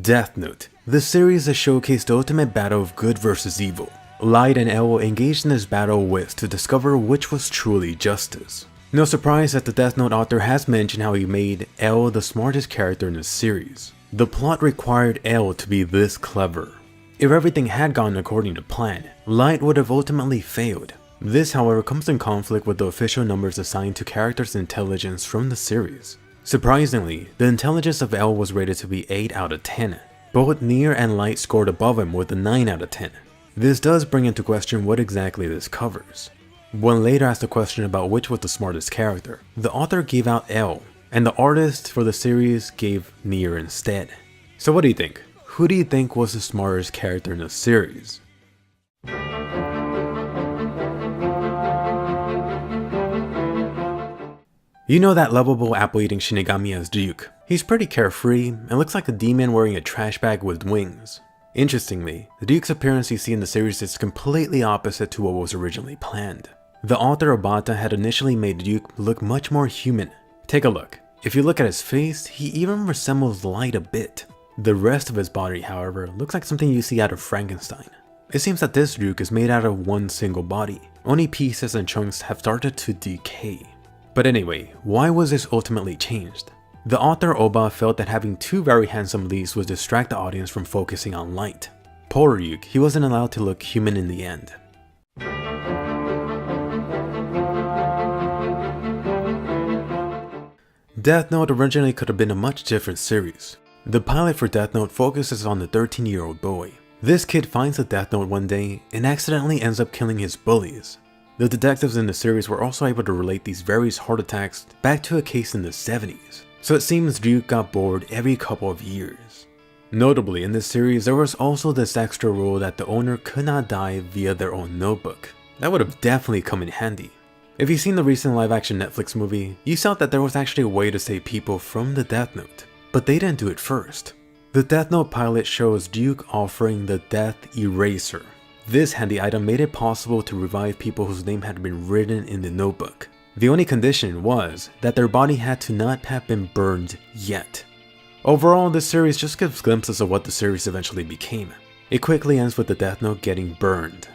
Death Note. The series has showcased the ultimate battle of good versus evil. Light and L engaged in this battle with to discover which was truly justice. No surprise that the Death Note author has mentioned how he made L the smartest character in the series. The plot required L to be this clever. If everything had gone according to plan, Light would have ultimately failed. This, however, comes in conflict with the official numbers assigned to characters' intelligence from the series. Surprisingly, the intelligence of L was rated to be 8 out of 10. Both Nier and Light scored above him with a 9 out of 10. This does bring into question what exactly this covers. When later asked a question about which was the smartest character, the author gave out L, and the artist for the series gave Nier instead. So what do you think? Who do you think was the smartest character in the series? You know that lovable apple-eating Shinigami as Duke. He's pretty carefree and looks like a demon wearing a trash bag with wings. Interestingly, the Duke's appearance you see in the series is completely opposite to what was originally planned. The author Obata had initially made Duke look much more human. Take a look. If you look at his face, he even resembles Light a bit. The rest of his body, however, looks like something you see out of Frankenstein. It seems that this Duke is made out of one single body. Only pieces and chunks have started to decay. But anyway, why was this ultimately changed? The author Oba felt that having two very handsome leads would distract the audience from focusing on Light. Poor Ryuk, he wasn't allowed to look human in the end. Death Note originally could have been a much different series. The pilot for Death Note focuses on the 13-year-old boy. This kid finds the Death Note one day and accidentally ends up killing his bullies. The detectives in the series were also able to relate these various heart attacks back to a case in the 70s, so it seems Ryuk got bored every couple of years. Notably, in this series, there was also this extra rule that the owner could not die via their own notebook. That would have definitely come in handy. If you've seen the recent live-action Netflix movie, you saw that there was actually a way to save people from the Death Note, but they didn't do it first. The Death Note pilot shows Duke offering the Death Eraser. This handy item made it possible to revive people whose name had been written in the notebook. The only condition was that their body had to not have been burned yet. Overall, this series just gives glimpses of what the series eventually became. It quickly ends with the Death Note getting burned.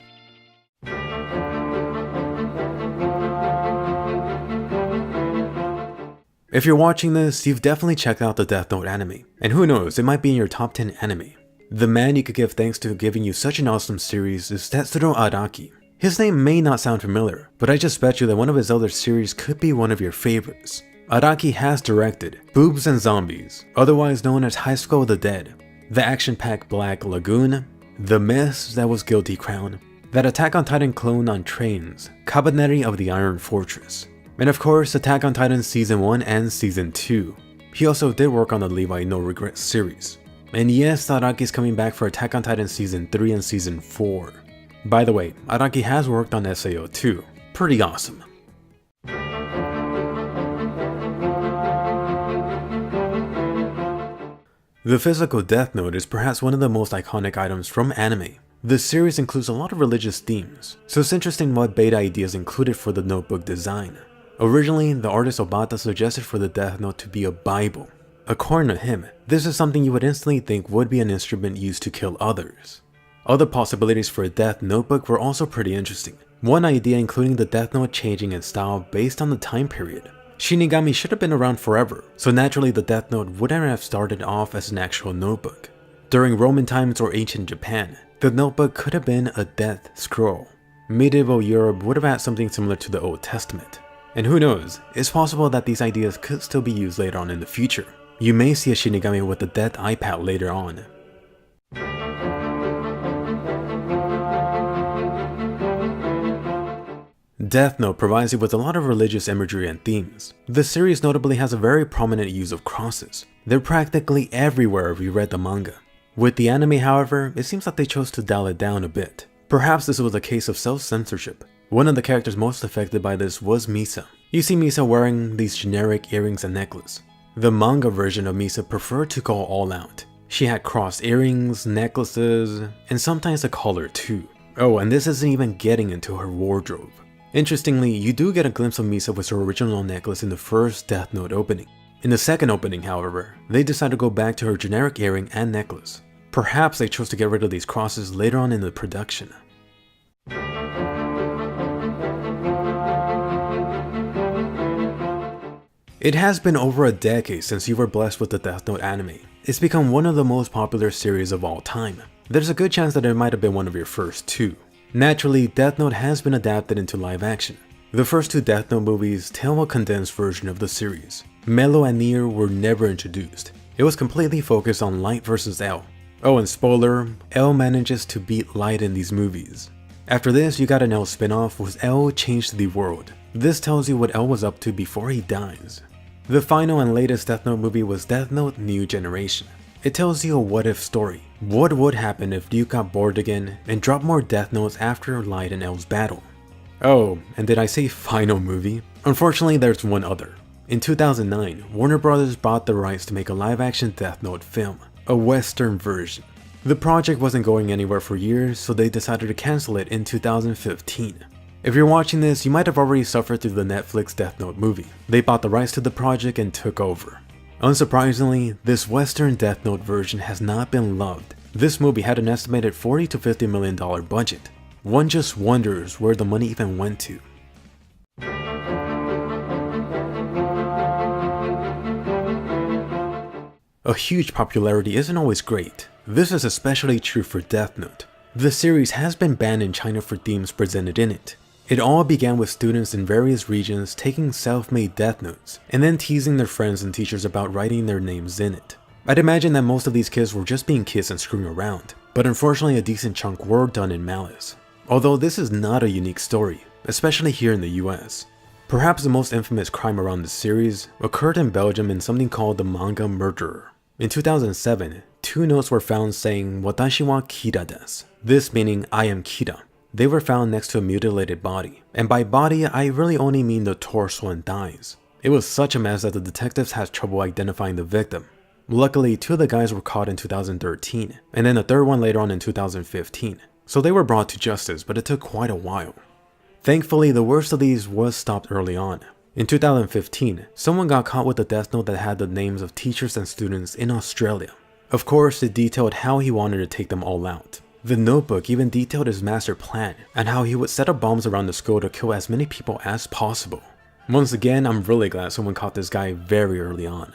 If you're watching this, you've definitely checked out the Death Note anime, and who knows, it might be in your top 10 anime. The man you could give thanks to giving you such an awesome series is Tetsuro Araki. His name may not sound familiar, but I just bet you that one of his other series could be one of your favorites. Araki has directed Boobs and Zombies, otherwise known as High School of the Dead, the action-packed Black Lagoon, The Mist that was Guilty Crown, that Attack on Titan clone on trains, Cabaneri of the Iron Fortress, and of course Attack on Titan Season 1 and Season 2. He also did work on the Levi No Regrets series. And yes, Araki's coming back for Attack on Titan Season 3 and Season 4. By the way, Araki has worked on SAO too. Pretty awesome. The physical Death Note is perhaps one of the most iconic items from anime. The series includes a lot of religious themes, so it's interesting what beta ideas included for the notebook design. Originally, the artist Obata suggested for the Death Note to be a Bible. According to him, this is something you would instantly think would be an instrument used to kill others. Other possibilities for a Death Notebook were also pretty interesting. One idea including the Death Note changing in style based on the time period. Shinigami should have been around forever, so naturally the Death Note wouldn't have started off as an actual notebook. During Roman times or ancient Japan, the notebook could have been a death scroll. Medieval Europe would have had something similar to the Old Testament. And who knows, it's possible that these ideas could still be used later on in the future. You may see a Shinigami with a death iPad later on. Death Note provides you with a lot of religious imagery and themes. The series notably has a very prominent use of crosses. They're practically everywhere if you read the manga. With the anime, however, it seems that they chose to dial it down a bit. Perhaps this was a case of self-censorship. One of the characters most affected by this was Misa. You see Misa wearing these generic earrings and necklace. The manga version of Misa preferred to go all out. She had crossed earrings, necklaces, and sometimes a collar too. Oh, and this isn't even getting into her wardrobe. Interestingly, you do get a glimpse of Misa with her original necklace in the first Death Note opening. In the second opening, however, they decide to go back to her generic earring and necklace. Perhaps they chose to get rid of these crosses later on in the production. It has been over a decade since you were blessed with the Death Note anime. It's become one of the most popular series of all time. There's a good chance that it might have been one of your first too. Naturally, Death Note has been adapted into live action. The first two Death Note movies tell a condensed version of the series. Mello and Nier were never introduced. It was completely focused on Light versus L. Oh, and spoiler, L manages to beat Light in these movies. After this, you got an L spin-off with L Changed the World. This tells you what L was up to before he dies. The final and latest Death Note movie was Death Note New Generation. It tells you a what-if story. What would happen if Duke got bored again and dropped more Death Notes after Light and L's battle? Oh, and did I say final movie? Unfortunately, there's one other. In 2009, Warner Bros. Bought the rights to make a live-action Death Note film, a Western version. The project wasn't going anywhere for years, so they decided to cancel it in 2015. If you're watching this, you might have already suffered through the Netflix Death Note movie. They bought the rights to the project and took over. Unsurprisingly, this Western Death Note version has not been loved. This movie had an estimated $40 to $50 million budget. One just wonders where the money even went to. A huge popularity isn't always great. This is especially true for Death Note. The series has been banned in China for themes presented in it. It all began with students in various regions taking self-made Death Notes, and then teasing their friends and teachers about writing their names in it. I'd imagine that most of these kids were just being kids and screwing around, but unfortunately a decent chunk were done in malice. Although this is not a unique story, especially here in the US. Perhaps the most infamous crime around the series occurred in Belgium in something called the manga murderer. In 2007, 2 notes were found saying "Watashi wa Kira desu," this meaning "I am Kira." They were found next to a mutilated body, and by body I really only mean the torso and thighs. It was such a mess that the detectives had trouble identifying the victim. Luckily, 2 of the guys were caught in 2013, and then a third one later on in 2015, so they were brought to justice, but it took quite a while. Thankfully, the worst of these was stopped early on. In 2015, someone got caught with a death note that had the names of teachers and students in Australia. Of course, it detailed how he wanted to take them all out. The notebook even detailed his master plan and how he would set up bombs around the school to kill as many people as possible. Once again, I'm really glad someone caught this guy very early on.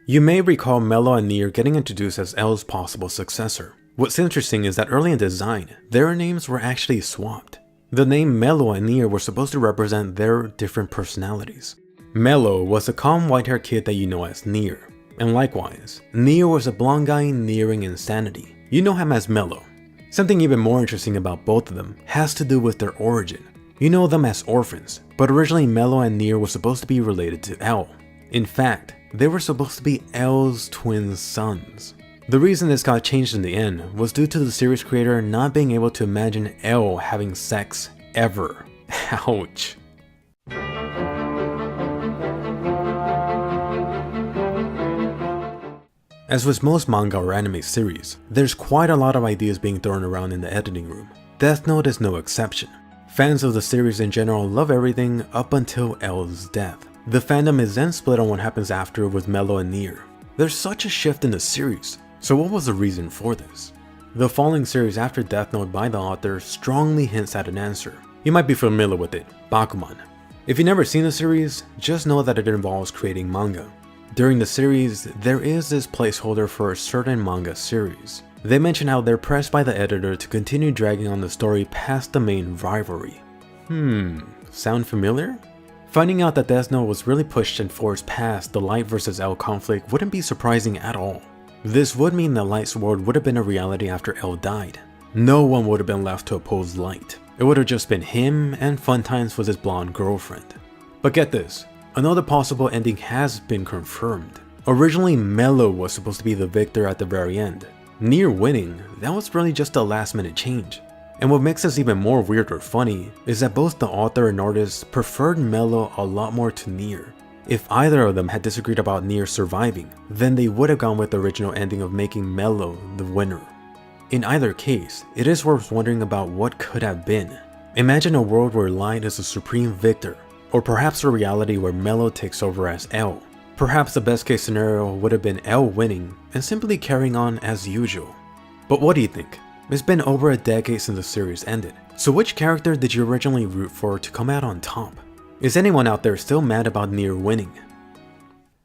You may recall Mello and Nier getting introduced as L's possible successor. What's interesting is that early in design, their names were actually swapped. The name Mello and Nier were supposed to represent their different personalities. Mello was a calm white-haired kid that you know as Nier, and likewise, Nier was a blonde guy nearing insanity. You know him as Mello. Something even more interesting about both of them has to do with their origin. You know them as orphans, but originally Mello and Nier were supposed to be related to L. In fact, they were supposed to be L's twin sons. The reason this got changed in the end was due to the series creator not being able to imagine L having sex ever. Ouch. As with most manga or anime series, there's quite a lot of ideas being thrown around in the editing room. Death Note is no exception. Fans of the series in general love everything up until L's death. The fandom is then split on what happens after with Mello and Nier. There's such a shift in the series, so what was the reason for this? The following series after Death Note by the author strongly hints at an answer. You might be familiar with it, Bakuman. If you've never seen the series, just know that it involves creating manga. During the series, there is this placeholder for a certain manga series. They mention how they're pressed by the editor to continue dragging on the story past the main rivalry. Sound familiar? Finding out that Death Note was really pushed and forced past the Light vs. L conflict wouldn't be surprising at all. This would mean that Light's world would have been a reality after L died. No one would have been left to oppose Light. It would have just been him and fun times with his blonde girlfriend. But get this, another possible ending has been confirmed. Originally, Mello was supposed to be the victor at the very end. Nier winning, that was really just a last minute change. And what makes this even more weird or funny is that both the author and artist preferred Mello a lot more to Nier. If either of them had disagreed about Nier surviving, then they would have gone with the original ending of making Mello the winner. In either case, it is worth wondering about what could have been. Imagine a world where Light is the supreme victor, or perhaps a reality where Mello takes over as L. Perhaps the best case scenario would have been L winning and simply carrying on as usual. But what do you think? It's been over a decade since the series ended, so which character did you originally root for to come out on top? Is anyone out there still mad about Nier winning?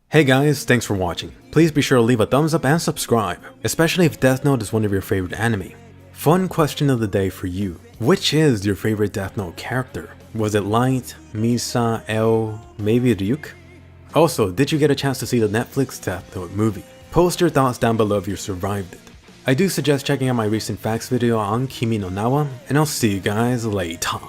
Hey guys, thanks for watching. Please be sure to leave a thumbs up and subscribe, especially if Death Note is one of your favorite anime. Fun question of the day for you. Which is your favorite Death Note character? Was it Light, Misa, L, maybe Ryuk? Also, did you get a chance to see the Netflix Death Note movie? Post your thoughts down below if you survived it. I do suggest checking out my recent facts video on Kimi no Na wa, and I'll see you guys later.